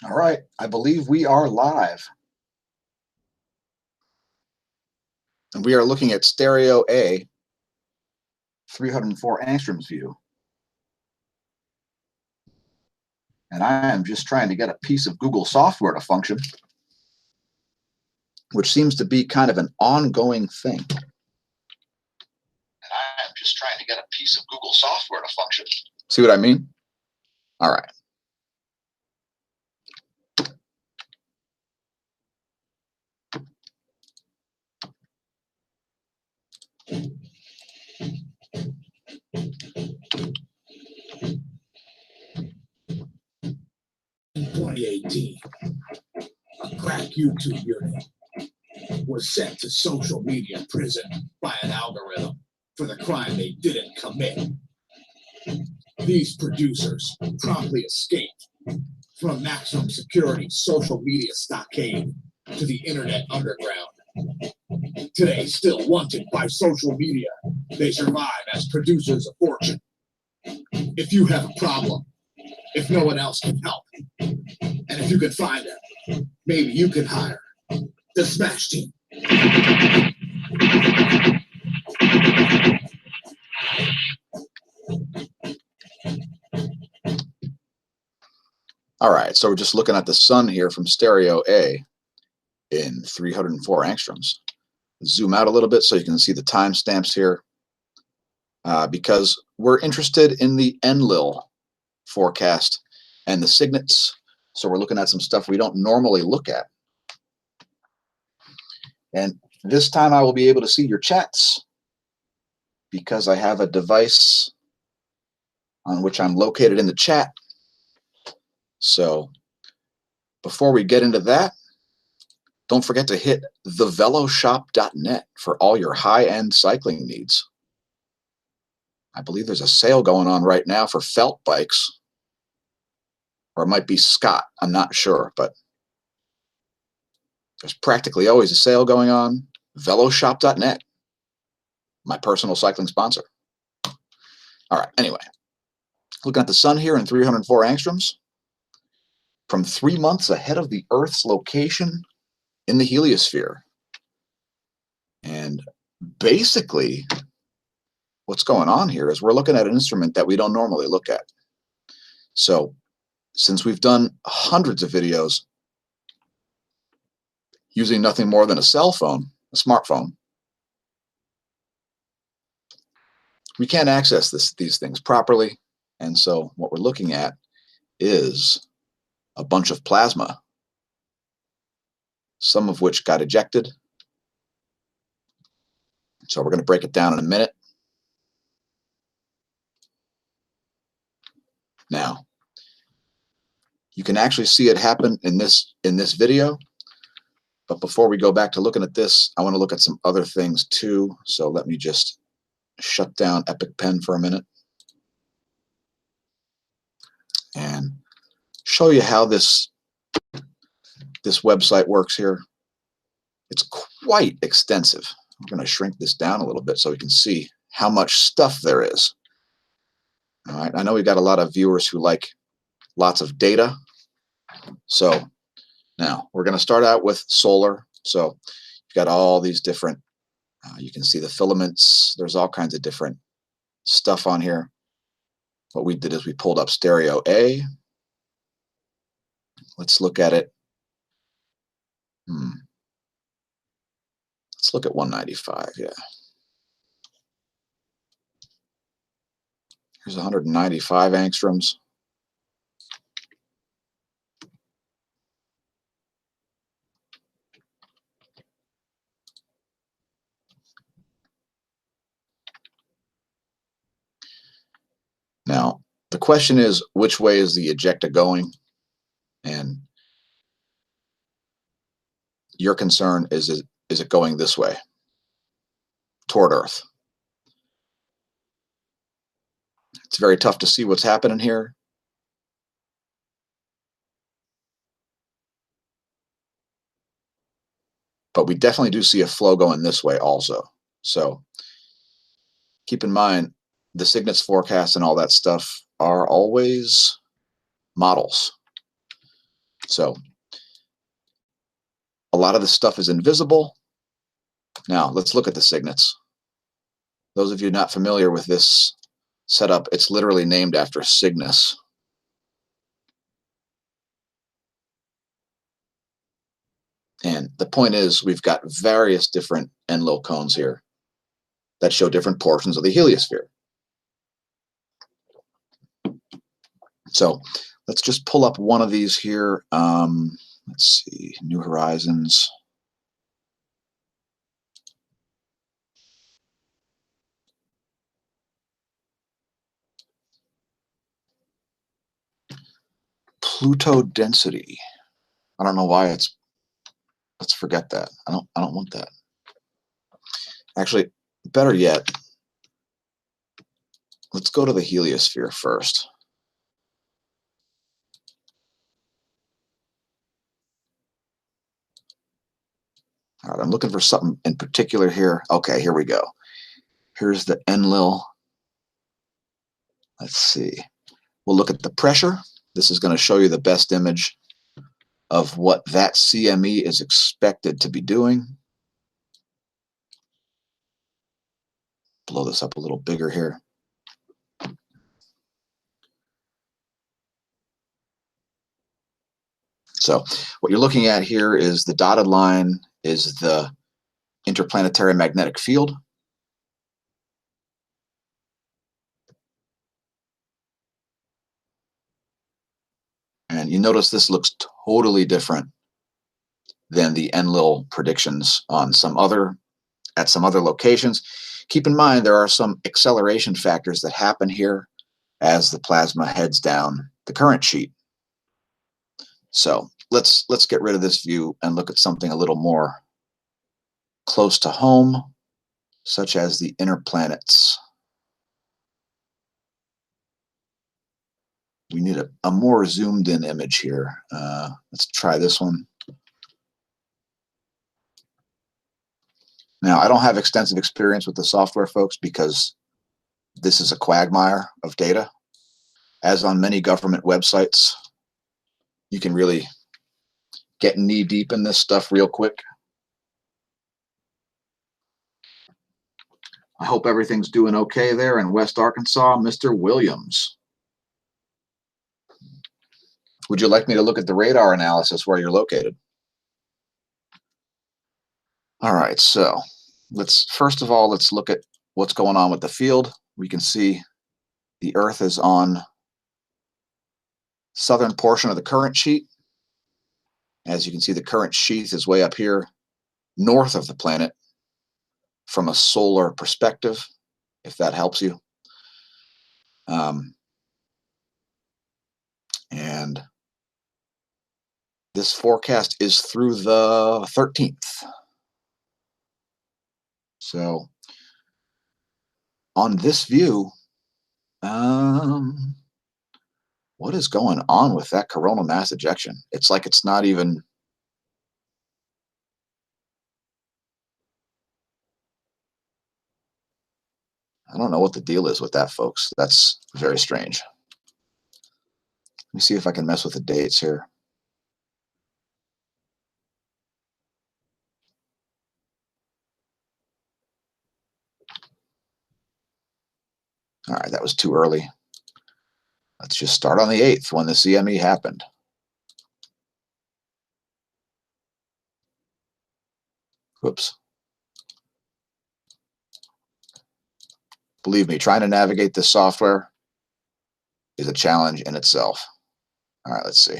All right, I believe we are live. And we are looking at stereo A, 304 angstroms view. And I am just trying to get a piece of Google software to function, which seems to be kind of an ongoing thing. And I am just trying to get a piece of Google software to function. See what I mean? All right. In 2018, a crack YouTube unit was sent to social media prison by an algorithm for the crime they didn't commit. These producers promptly escaped from maximum security social media stockade to the internet underground. Today, still wanted by social media, they survive as producers of fortune. If you have a problem, if no one else can help, and if you can find them, maybe you can hire the Smash team. All right, so we're just looking at the sun here from stereo A in 304 angstroms. Zoom out a little bit so you can see the timestamps here, because we're interested in the Enlil forecast and the signets. So we're looking at some stuff we don't normally look at. And this time I will be able to see your chats because I have a device on which I'm located in the chat. So before we get into that, don't forget to hit theveloshop.net for all your high-end cycling needs. I believe there's a sale going on right now for felt bikes. Or it might be Scott, I'm not sure, but there's practically always a sale going on. Veloshop.net, my personal cycling sponsor. All right, anyway, looking at the sun here in 304 angstroms, from 3 months ahead of the Earth's location in the heliosphere. And basically, what's going on here is we're looking at an instrument that we don't normally look at. So since we've done hundreds of videos using nothing more than a cell phone, a smartphone, we can't access these things properly. And so what we're looking at is a bunch of plasma, some of which got ejected. So we're going to break it down in a minute. Now, you can actually see it happen in this video. But before we go back to looking at this, I want to look at some other things too. So let me just shut down Epic Pen for a minute and show you how this website works here. It's quite extensive. I'm going to shrink this down a little bit so we can see how much stuff there is. All right, I know we've got a lot of viewers who like lots of data. So now we're going to start out with solar. So you've got all these different, you can see the filaments. There's all kinds of different stuff on here. What we did is we pulled up stereo A. Let's look at it. Let's look at 195, yeah. Here's 195 angstroms. Now, the question is, which way is the ejecta going? And your concern is it going this way, toward Earth? It's very tough to see what's happening here. But we definitely do see a flow going this way also. So keep in mind, the signets forecast and all that stuff are always models. So a lot of this stuff is invisible. Now let's look at the signets. Those of you not familiar with this setup, it's literally named after Cygnus. And the point is, we've got various different Enlil cones here that show different portions of the heliosphere. So let's just pull up one of these here. Let's see, New Horizons. Pluto density. I don't know why it's, let's forget that. I don't want that. Actually, better yet, let's go to the heliosphere first. All right, I'm looking for something in particular here. Okay, here we go. Here's the Enlil. Let's see. We'll look at the pressure. This is going to show you the best image of what that CME is expected to be doing. Blow this up a little bigger here. So what you're looking at here is the dotted line is the interplanetary magnetic field. And you notice this looks totally different than the Enlil predictions on at some other locations. Keep in mind there are some acceleration factors that happen here as the plasma heads down the current sheet. So let's get rid of this view and look at something a little more close to home, such as the inner planets. We need a more zoomed in image here. Let's try this one. Now, I don't have extensive experience with the software, folks, because this is a quagmire of data. As on many government websites, you can really get knee deep in this stuff real quick. I hope everything's doing okay there in West Arkansas, Mr. Williams. Would you like me to look at the radar analysis where you're located? All right, so first of all, let's look at what's going on with the field. We can see the Earth is on southern portion of the current sheet. As you can see, the current sheath is way up here north of the planet from a solar perspective, if that helps you. And this forecast is through the 13th. So on this view, what is going on with that coronal mass ejection? It's like it's not even. I don't know what the deal is with that, folks. That's very strange. Let me see if I can mess with the dates here. All right, that was too early. Let's just start on the 8th when the CME happened. Whoops. Believe me, trying to navigate this software is a challenge in itself. All right, let's see.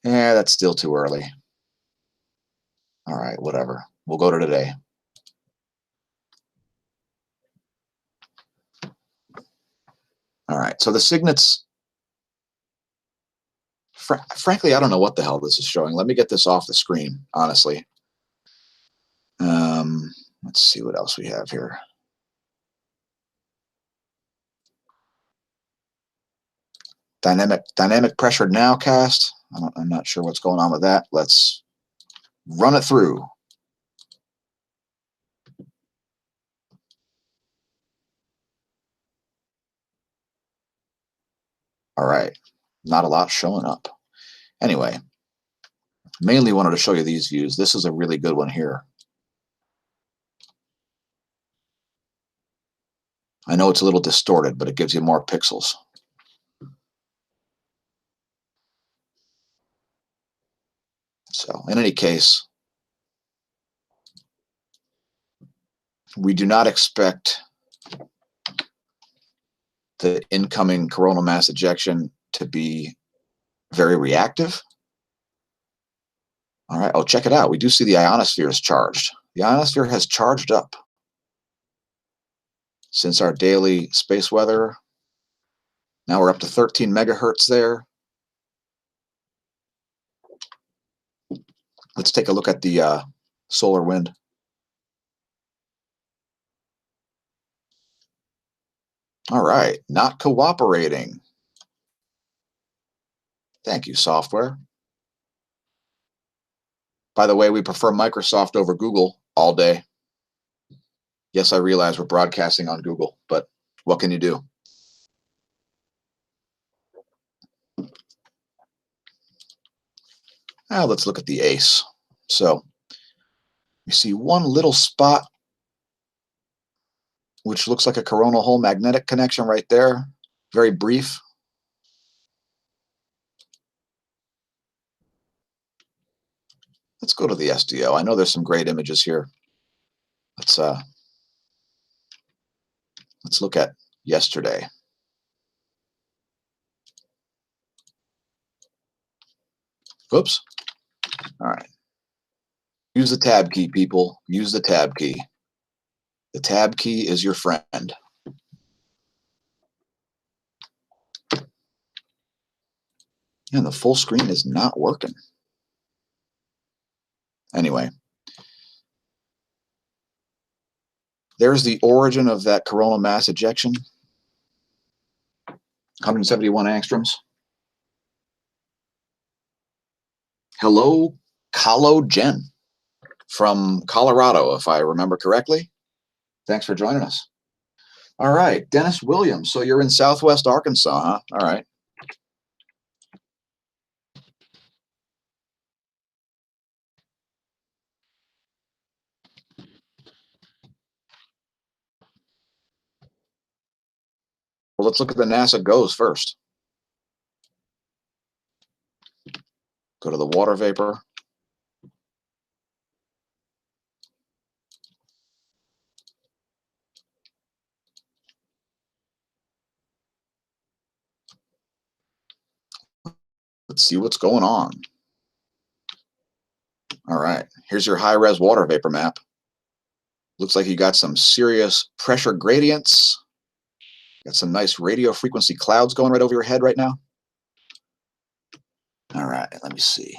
Yeah, that's still too early. All right, whatever. We'll go to today. All right, so the signets, frankly, I don't know what the hell this is showing. Let me get this off the screen, honestly. Let's see what else we have here. Dynamic pressured nowcast. I'm not sure what's going on with that. Let's run it through. All right, not a lot showing up. Anyway, mainly wanted to show you these views. This is a really good one here. I know it's a little distorted, but it gives you more pixels. So in any case, we do not expect the incoming coronal mass ejection to be very reactive. All right, oh, check it out. We do see the ionosphere is charged. The ionosphere has charged up since our daily space weather. Now we're up to 13 megahertz there. Let's take a look at the solar wind. All right, not cooperating. Thank you, software. By the way, we prefer Microsoft over Google all day. Yes, I realize we're broadcasting on Google, but what can you do? Now let's look at the ACE. So you see one little spot, which looks like a coronal hole magnetic connection right there. Very brief. Let's go to the SDO. I know there's some great images here. Let's look at yesterday. Oops. All right. Use the tab key, people. Use the tab key. The tab key is your friend. And the full screen is not working. Anyway, there's the origin of that coronal mass ejection. 171 angstroms. Hello, Calo Jen from Colorado, if I remember correctly. Thanks for joining us. All right, Dennis Williams. So you're in Southwest Arkansas, huh? All right. Well, let's look at the NASA GOES first. Go to the water vapor. Let's see what's going on. All right, here's your high-res water vapor map. Looks like you got some serious pressure gradients. Got some nice radio frequency clouds going right over your head right now. All right, let me see.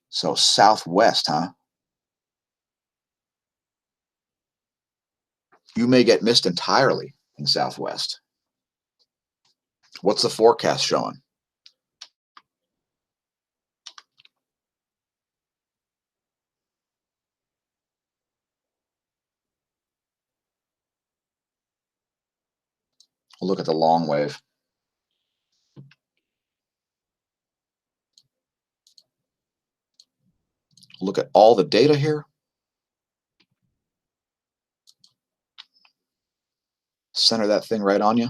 So southwest, huh? You may get missed entirely in southwest. What's the forecast showing? We'll look at the long wave. Look at all the data here. Center that thing right on you.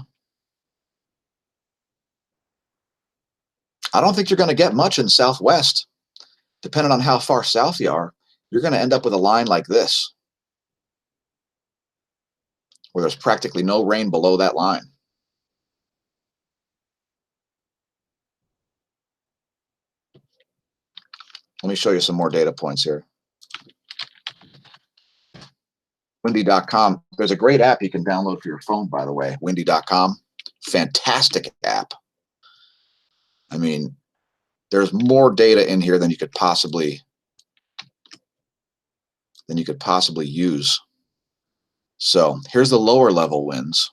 I don't think you're going to get much in southwest. Depending on how far south you are, you're going to end up with a line like this, where there's practically no rain below that line. Let me show you some more data points here. Windy.com. There's a great app you can download for your phone, by the way. Windy.com. Fantastic app. I mean, there's more data in here than you could possibly use. So here's the lower level winds.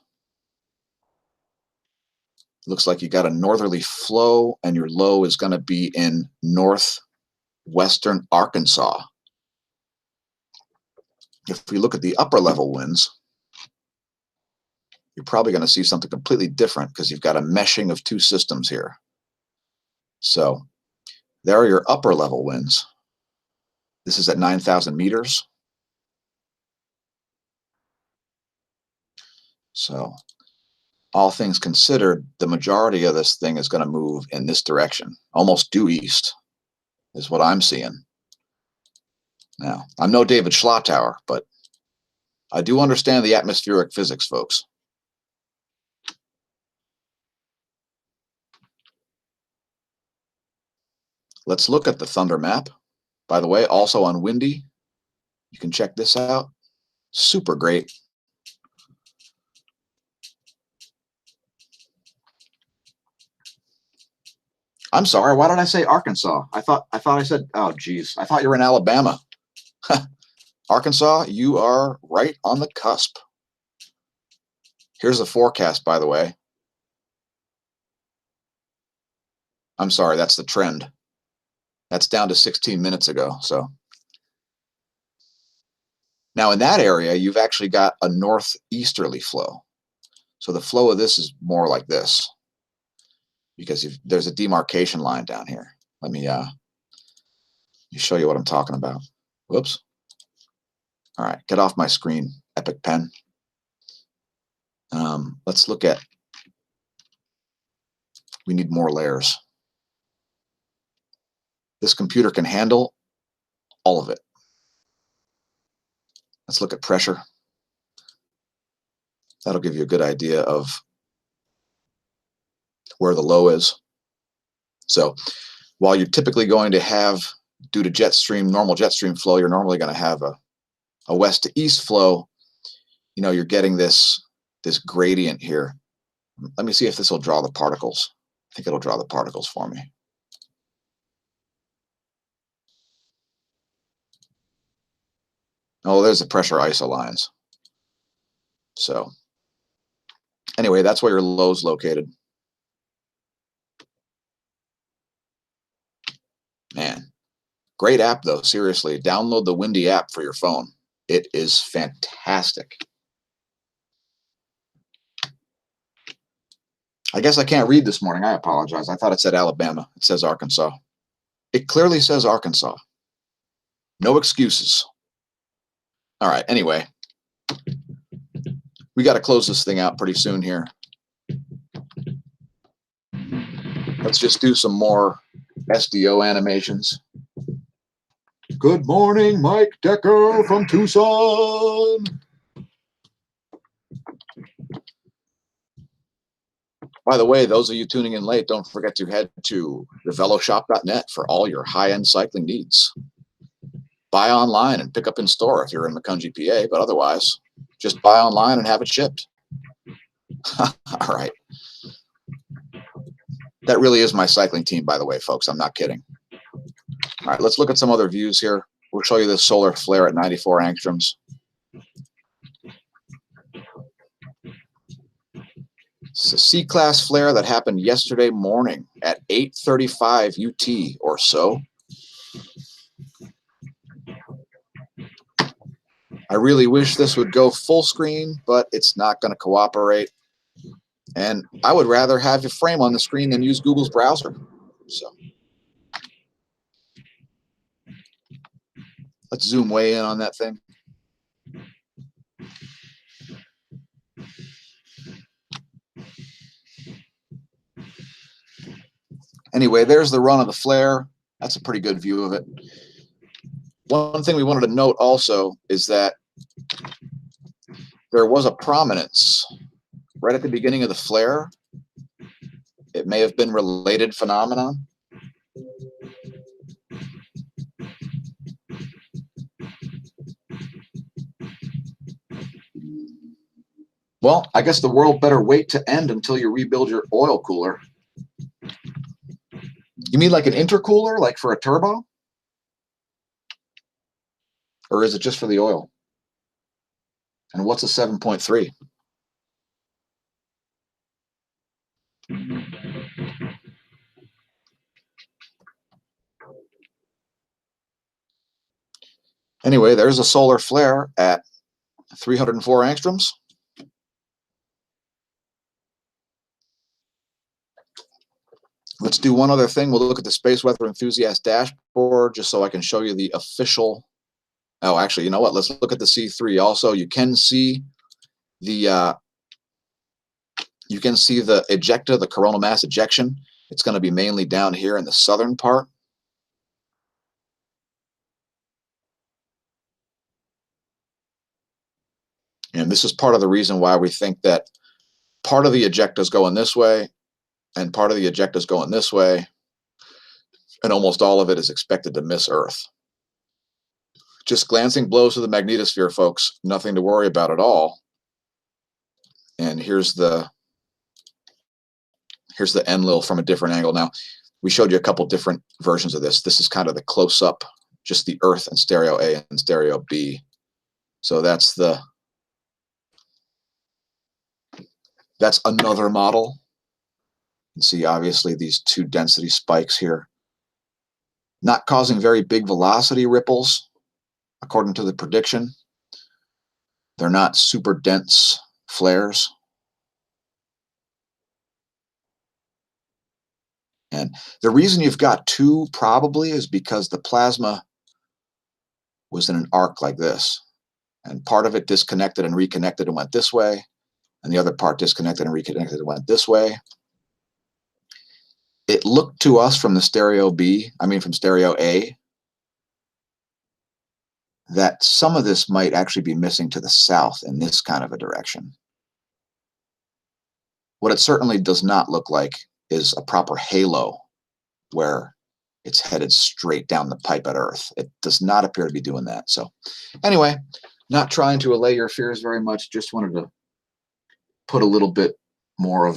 Looks like you got a northerly flow, and your low is going to be in northwestern Arkansas. If we look at the upper level winds, you're probably going to see something completely different because you've got a meshing of two systems here. So there are your upper level winds. This is at 9,000 meters. So all things considered, the majority of this thing is going to move in this direction, almost due east is what I'm seeing. Now, I'm no David Schlottower, but I do understand the atmospheric physics, folks. Let's look at the thunder map. By the way, also on Windy, you can check this out. Super great. I'm sorry, why did I say Arkansas? I thought I said, oh geez, I thought you were in Alabama. Arkansas, you are right on the cusp. Here's the forecast, by the way. I'm sorry, that's the trend. That's down to 16 minutes ago. So now in that area, you've actually got a northeasterly flow. So the flow of this is more like this because there's a demarcation line down here. Let me show you what I'm talking about. Whoops. All right, get off my screen, Epic Pen. Let's look at, we need more layers. This computer can handle all of it. Let's look at pressure. That'll give you a good idea of where the low is. So while you're typically going to have, due to jet stream, normal jet stream flow, you're normally going to have a west to east flow. You know, you're getting this gradient here. Let me see if this will draw the particles. I think it'll draw the particles for me. Oh, there's the pressure isolines. So anyway, that's where your low's located. Man, great app though, seriously. Download the Windy app for your phone. It is fantastic. I guess I can't read this morning. I apologize. I thought it said Alabama. It says Arkansas. It clearly says Arkansas. No excuses. All right, anyway. We got to close this thing out pretty soon here. Let's just do some more SDO animations. Good morning, Mike Decker from Tucson. By the way, those of you tuning in late, don't forget to head to theveloshop.net for all your high-end cycling needs. Buy online and pick up in store if you're in Macungie, PA, but otherwise, just buy online and have it shipped. All right. That really is my cycling team, by the way, folks. I'm not kidding. All right, let's look at some other views here. We'll show you this solar flare at 94 angstroms. It's a C-class flare that happened yesterday morning at 8:35 UT or so. I really wish this would go full screen, but it's not going to cooperate. And I would rather have your frame on the screen than use Google's browser. So let's zoom way in on that thing. Anyway, there's the run of the flare. That's a pretty good view of it. One thing we wanted to note also is that there was a prominence right at the beginning of the flare. It may have been related phenomenon. Well, I guess the world better wait to end until you rebuild your oil cooler. You mean like an intercooler, like for a turbo? Or is it just for the oil? And what's a 7.3? Anyway, there's a solar flare at 304 angstroms. Let's do one other thing. We'll look at the Space Weather Enthusiast dashboard just so I can show you the official. Oh, actually, you know what? Let's look at the C3 also. You can see the ejecta, the coronal mass ejection. It's going to be mainly down here in the southern part. And this is part of the reason why we think that part of the ejecta is going this way and part of the ejecta is going this way, and almost all of it is expected to miss Earth. Just glancing blows to the magnetosphere, folks. Nothing to worry about at all. And here's the Enlil from a different angle. Now, we showed you a couple different versions of this. This is kind of the close-up, just the Earth and stereo A and stereo B. So that's another model. You can see obviously these two density spikes here, not causing very big velocity ripples, according to the prediction. They're not super dense flares. And the reason you've got two probably is because the plasma was in an arc like this. And part of it disconnected and reconnected and went this way. And the other part disconnected and reconnected and went this way. It looked to us from the from stereo A, that some of this might actually be missing to the south in this kind of a direction. What it certainly does not look like is a proper halo where it's headed straight down the pipe at Earth. It does not appear to be doing that. So anyway, not trying to allay your fears very much, just wanted to put a little bit more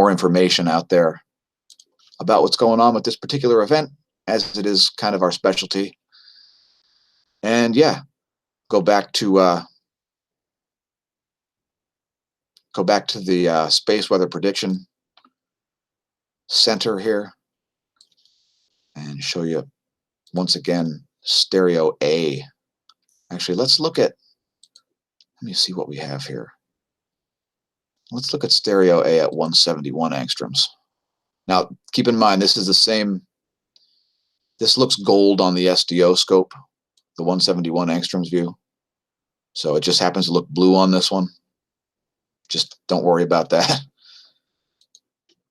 information out there about what's going on with this particular event, as it is kind of our specialty. And yeah, go back to the Space Weather Prediction Center here and show you once again stereo A. Actually, let me see what we have here. Let's look at stereo A at 171 angstroms. Now, keep in mind, this is the same. This looks gold on the SDO scope, the 171 angstroms view. So it just happens to look blue on this one. Just don't worry about that.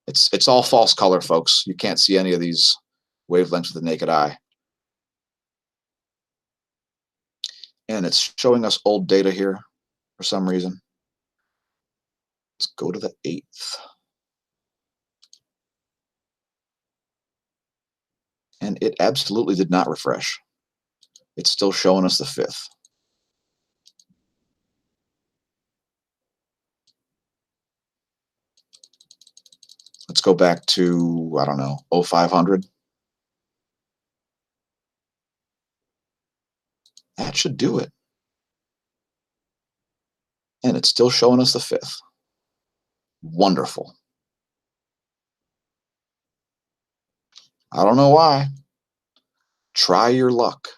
It's all false color, folks. You can't see any of these wavelengths with the naked eye. And it's showing us old data here for some reason. Let's go to the 8th. And it absolutely did not refresh. It's still showing us the 5th. Let's go back to, I don't know, 0500. That should do it. And it's still showing us the 5th. Wonderful. I don't know why. Try your luck.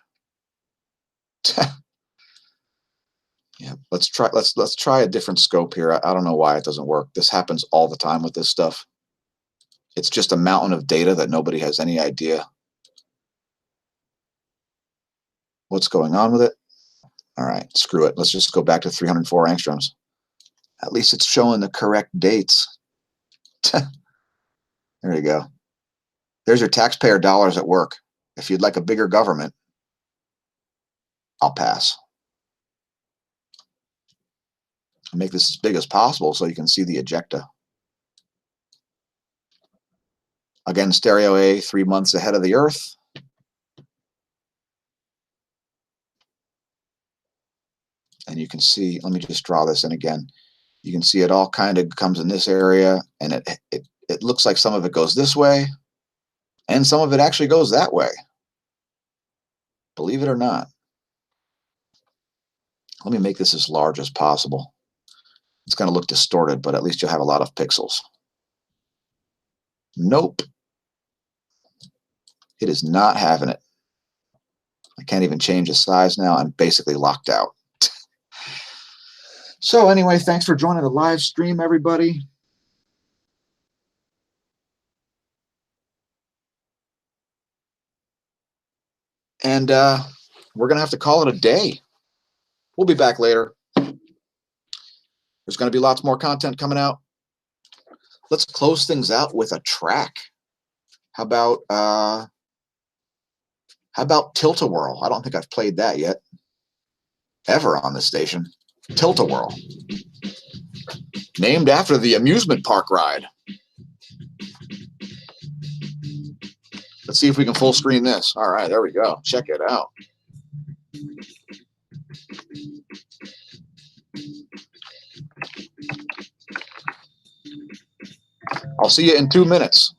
Yeah, let's try a different scope here. I don't know why it doesn't work. This happens all the time with this stuff. It's just a mountain of data that nobody has any idea what's going on with it. All right, screw it. Let's just go back to 304 angstroms. At least it's showing the correct dates. There you go. There's your taxpayer dollars at work. If you'd like a bigger government, I'll pass. I'll make this as big as possible so you can see the ejecta. Again, stereo A, 3 months ahead of the Earth. And you can see, let me just draw this in again. You can see it all kind of comes in this area, and it looks like some of it goes this way, and some of it actually goes that way. Believe it or not. Let me make this as large as possible. It's going to look distorted, but at least you'll have a lot of pixels. Nope. It is not having it. I can't even change the size now. I'm basically locked out. So anyway, thanks for joining the live stream, everybody. And we're going to have to call it a day. We'll be back later. There's going to be lots more content coming out. Let's close things out with a track. How about Tilt-A-Whirl? I don't think I've played that yet, ever on this station. Tilt-A-Whirl, named after the amusement park ride. Let's see if we can full screen this. All right, there we go. Check it out. I'll see you in 2 minutes.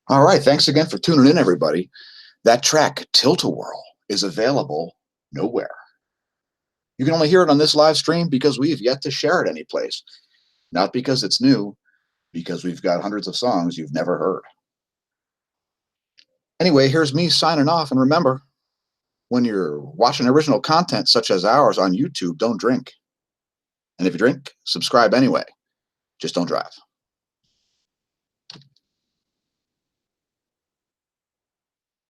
All right, thanks again for tuning in, everybody. That track, Tilt-A-Whirl, is available nowhere. You can only hear it on this live stream because we've yet to share it anyplace. Not because it's new, because we've got hundreds of songs you've never heard. Anyway, here's me signing off. And remember, when you're watching original content such as ours on YouTube, don't drink. And if you drink, subscribe anyway. Just don't drive.